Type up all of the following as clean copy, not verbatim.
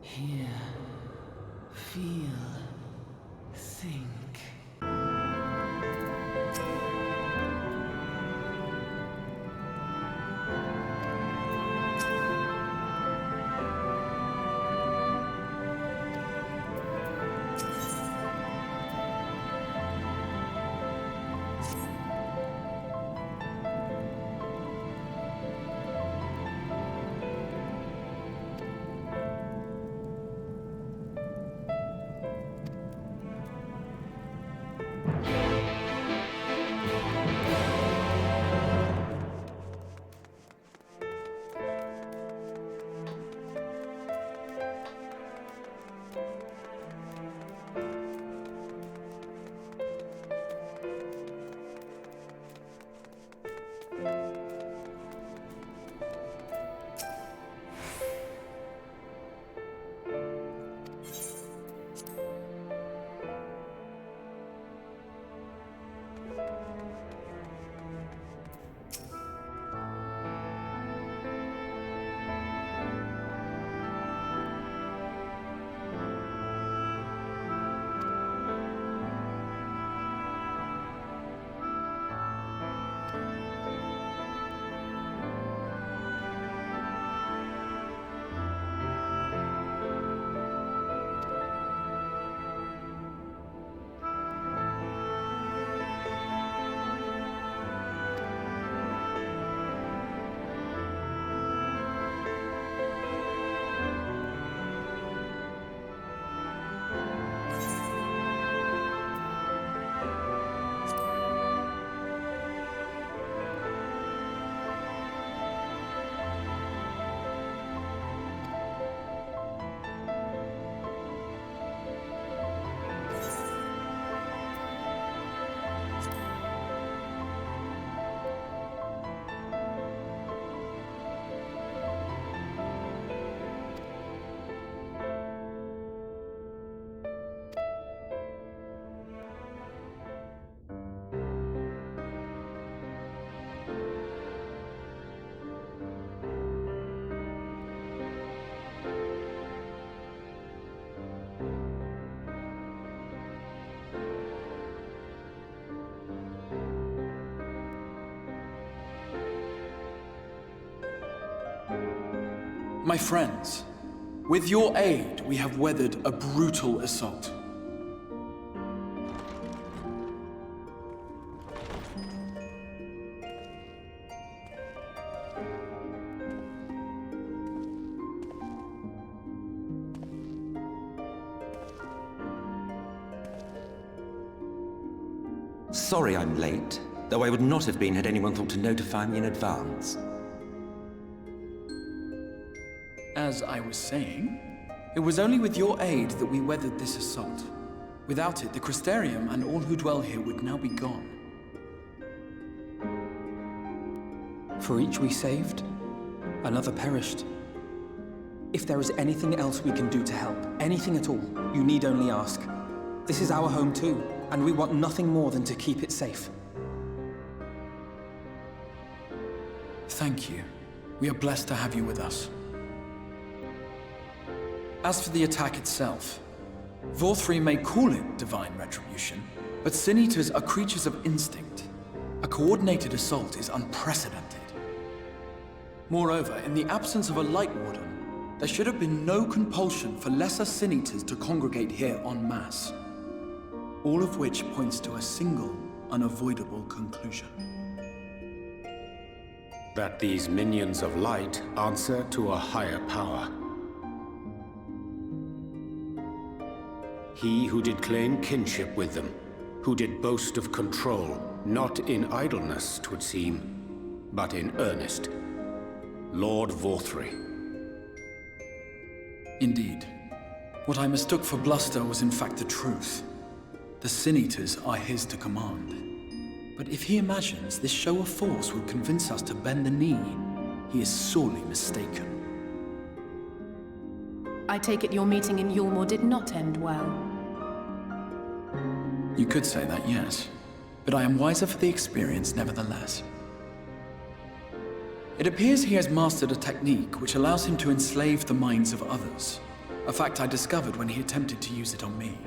Hear, feel, think. My friends, with your aid, we have weathered a brutal assault. Sorry I'm late, though I would not have been had anyone thought to notify me in advance. As I was saying, it was only with your aid that we weathered this assault. Without it, the Crystarium and all who dwell here would now be gone. For each we saved, another perished. If there is anything else we can do to help, anything at all, you need only ask. This is our home too, and we want nothing more than to keep it safe. Thank you. We are blessed to have you with us. As for the attack itself, Vorthri may call it divine retribution, but Sin Eaters are creatures of instinct. A coordinated assault is unprecedented. Moreover, in the absence of a Light Warden, there should have been no compulsion for lesser Sin Eaters to congregate here en masse. All of which points to a single, unavoidable conclusion. That these minions of light answer to a higher power. He who did claim kinship with them, who did boast of control, not in idleness, 'twould seem, but in earnest. Lord Vorthri. Indeed. What I mistook for bluster was in fact the truth. The Sin Eaters are his to command. But if he imagines this show of force will convince us to bend the knee, he is sorely mistaken. I take it your meeting in Yulmore did not end well. You could say that, yes. But I am wiser for the experience nevertheless. It appears he has mastered a technique which allows him to enslave the minds of others, a fact I discovered when he attempted to use it on me.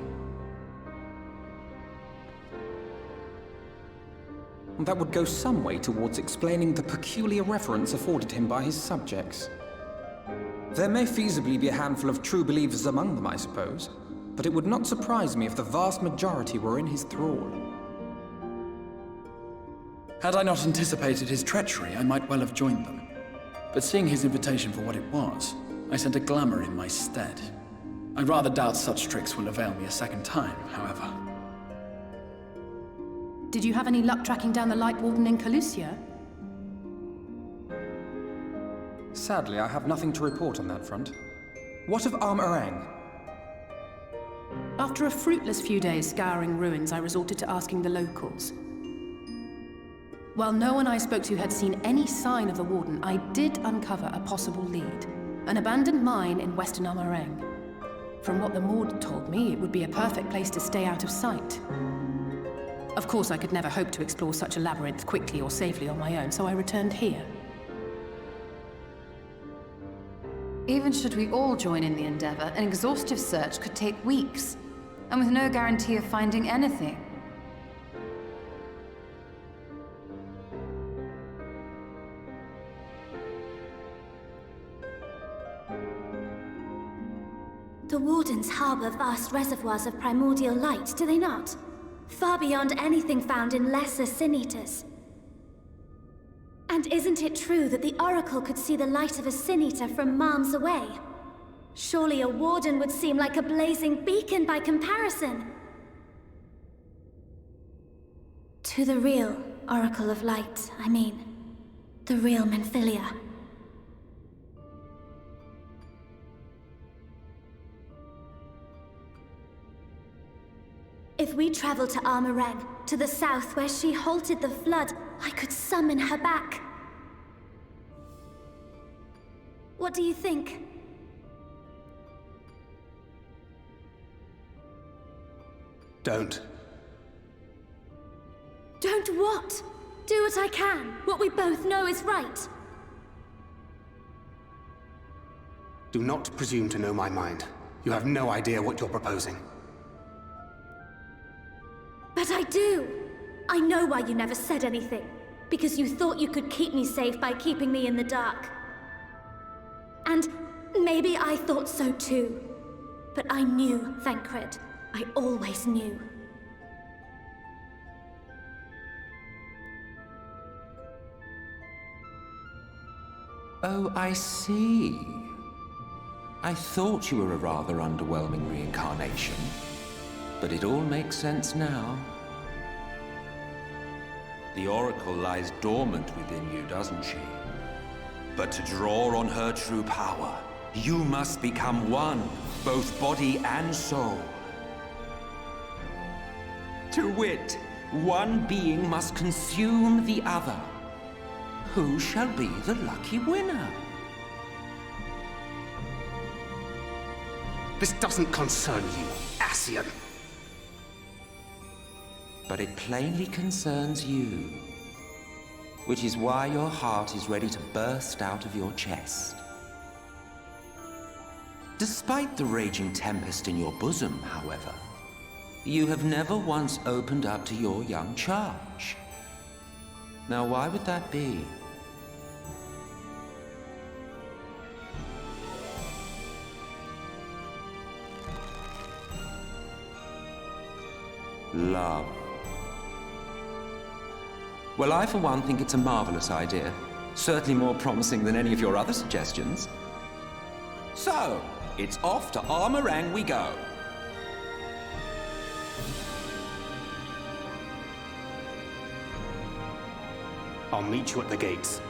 That would go some way towards explaining the peculiar reverence afforded him by his subjects. There may feasibly be a handful of true believers among them, I suppose, but it would not surprise me if the vast majority were in his thrall. Had I not anticipated his treachery, I might well have joined them. But seeing his invitation for what it was, I sent a glamour in my stead. I rather doubt such tricks will avail me a second time, however. Did you have any luck tracking down the Light Warden in Calusia? Sadly, I have nothing to report on that front. What of Armorang? After a fruitless few days scouring ruins, I resorted to asking the locals. While no one I spoke to had seen any sign of the Warden, I did uncover a possible lead. An abandoned mine in western Armorang. From what the Maud told me, it would be a perfect place to stay out of sight. Of course, I could never hope to explore such a labyrinth quickly or safely on my own, so I returned here. Even should we all join in the endeavor, an exhaustive search could take weeks, and with no guarantee of finding anything. The Wardens harbor vast reservoirs of primordial light, do they not? Far beyond anything found in lesser sin-eaters. And isn't it true that the Oracle could see the light of a sin-eater from miles away? Surely a Warden would seem like a blazing beacon by comparison. To the real Oracle of Light, I mean. The real Menphilia. If we travel to Armorang, to the south where she halted the flood, I could summon her back. What do you think? Don't. Don't what? Do what I can. What we both know is right. Do not presume to know my mind. You have no idea what you're proposing. But I do! I know why you never said anything. Because you thought you could keep me safe by keeping me in the dark. And maybe I thought so too. But I knew, Thancred. I always knew. Oh, I see. I thought you were a rather underwhelming reincarnation. But it all makes sense now. The Oracle lies dormant within you, doesn't she? But to draw on her true power, you must become one, both body and soul. To wit, one being must consume the other. Who shall be the lucky winner? This doesn't concern you, Ascian. But it plainly concerns you. Which is why your heart is ready to burst out of your chest. Despite the raging tempest in your bosom, however, you have never once opened up to your young charge. Now, why would that be? Love. Well, I for one think it's a marvelous idea. Certainly more promising than any of your other suggestions. So, it's off to Armorang we go. I'll meet you at the gates.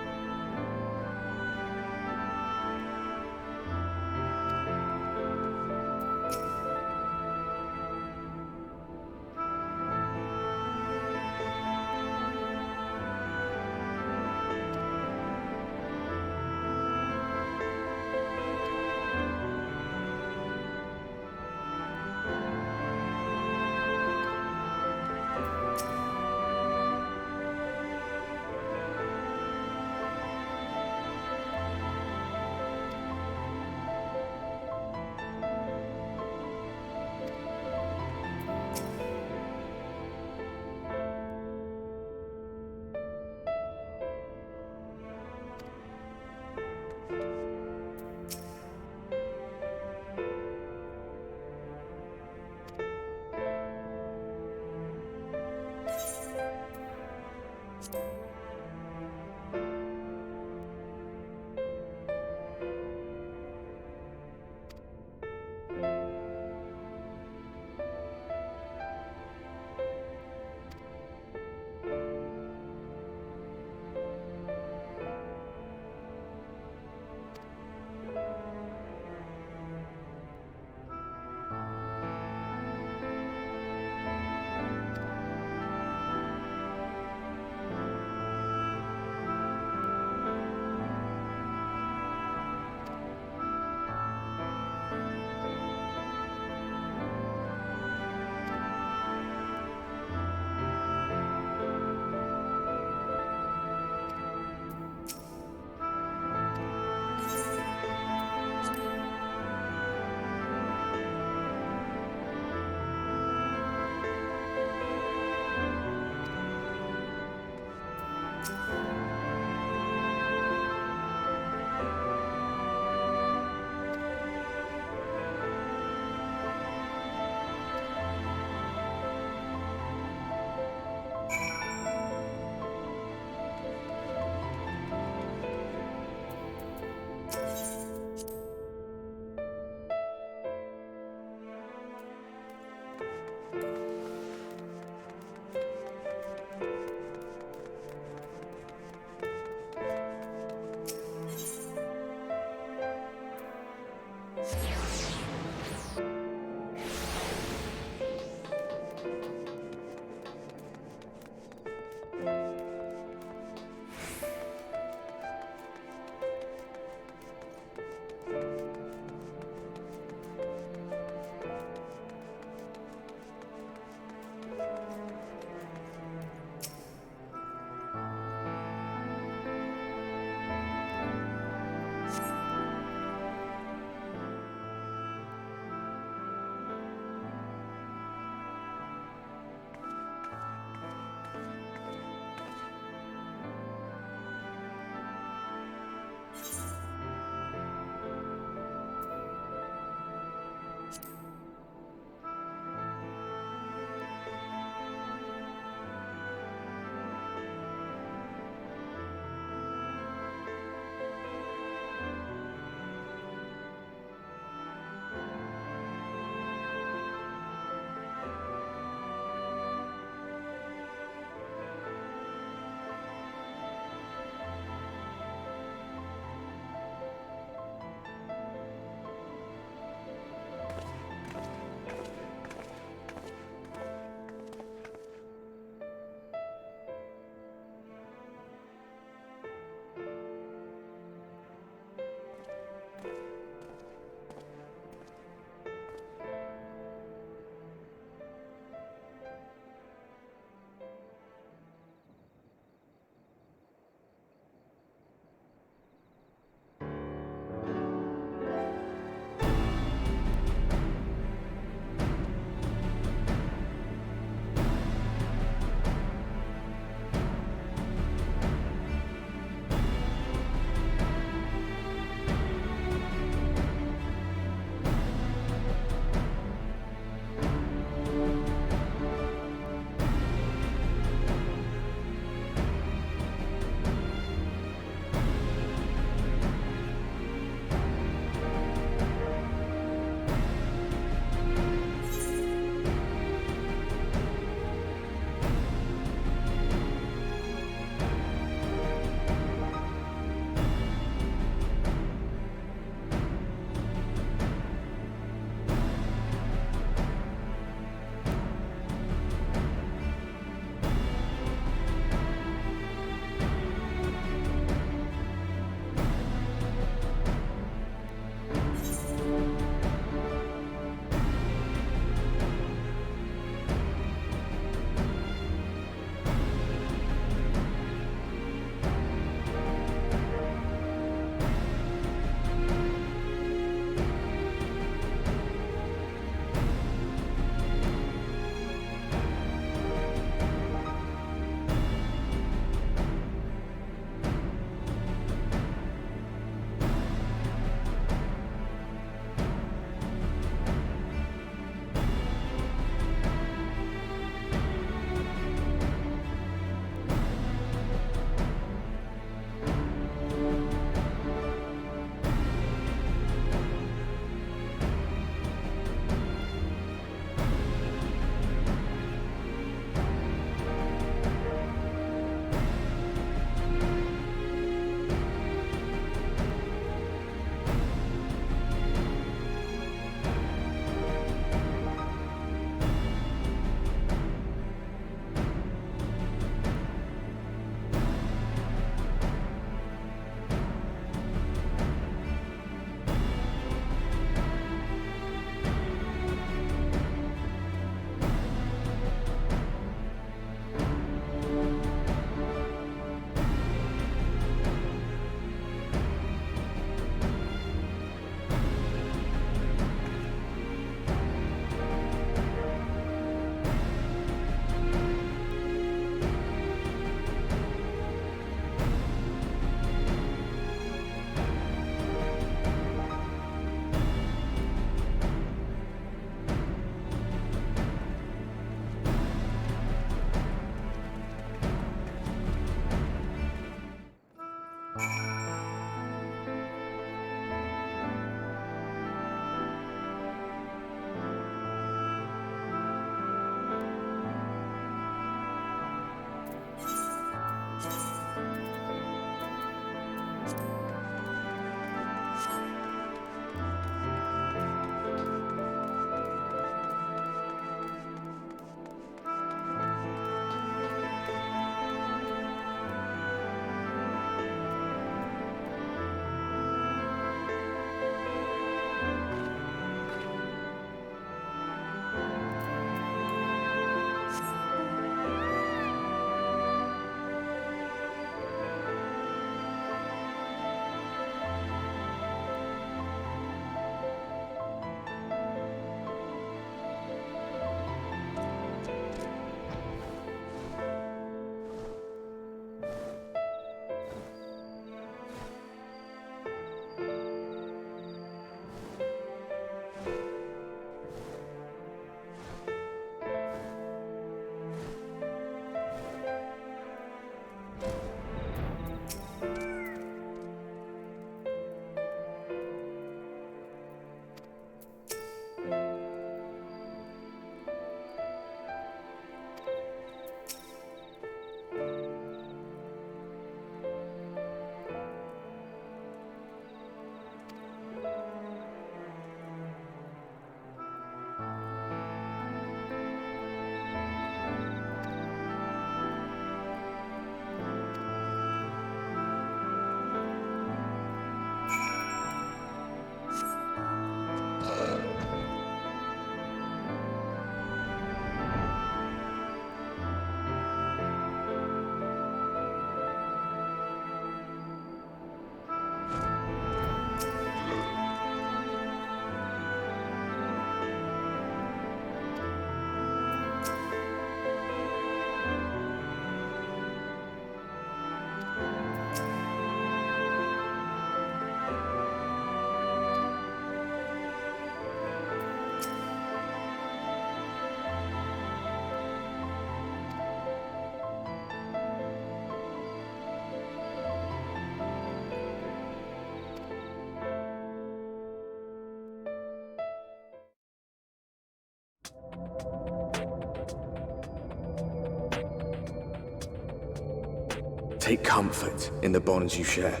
Take comfort in the bonds you share.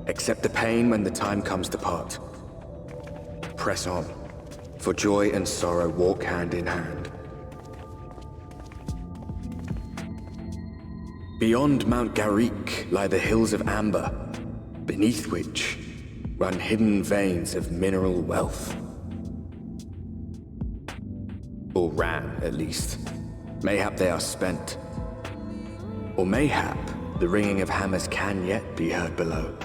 Accept the pain when the time comes to part. Press on, for joy and sorrow walk hand in hand. Beyond Mount Garrick lie the hills of Amber, beneath which run hidden veins of mineral wealth. Or ran, at least. Mayhap they are spent. Or mayhap the ringing of hammers can yet be heard below.